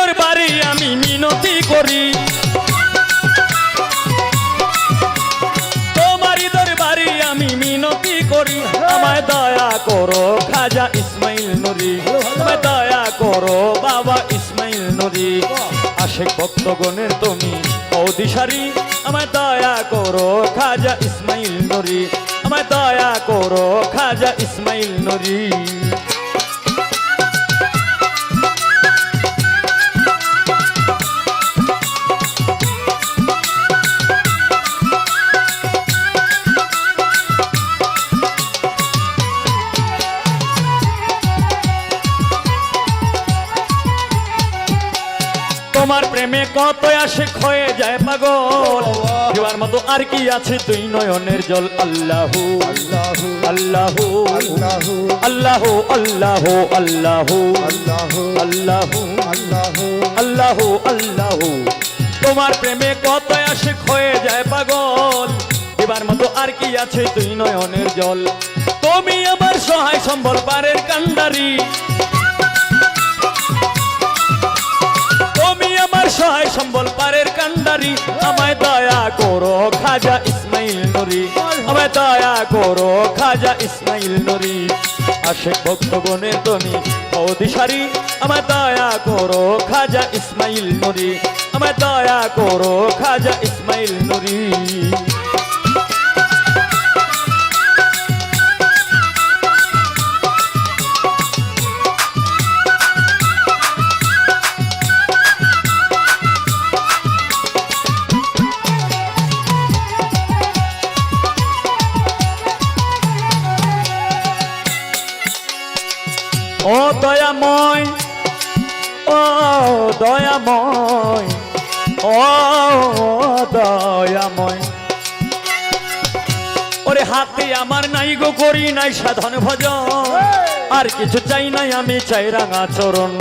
দরবারে আমি মিনতি করি, তোমারই দরবারে আমি মিনতি করি, আমায় দয়া করো খাজা ইসমাইল নুরি, আমায় দয়া করো বাবা ইসমাইল নুরি। আশেক ভক্তগণের তুমি অদিশারি, আমায় দয়া করো খাজা ইসমাইল নুরি, আমায় দয়া করো খাজা ইসমাইল নুরি। তোমার প্রেমে কত আশিক হয়ে যায় পাগল, দেওয়ার মতো আর কি আছে তুই নয়নের জল। আল্লাহু আল্লাহু আল্লাহু আল্লাহু আল্লাহু আল্লাহু আল্লাহু আল্লাহু আল্লাহু। তোমার প্রেমে কত আশিক হয়ে যায় পাগল, দেওয়ার মতো আর কি আছে তুই নয়নের জল। তুমি আমার সহায় সম্বল পারের কান্ডারি, সহায় সম্বল পারের কান্ডারি, আমায় দয়া করো খাজা ইসমাইল নুরি, আমায় দয়া করো খাজা ইসমাইল নুরি। আশেক ভক্তগণের তুমি অদিশারি, আমায় দয়া করো খাজা ইসমাইল নুরি, আমায় দয়া করো খাজা ইসমাইল নুরি। ও দয়াময়, ও দয়াময়, ও দয়াময়, ওরে হাতে আমার নাই গো করি নাই সাধন ভজন, আর কিছু চাই নাই আমি চাই রাঙা চরণ।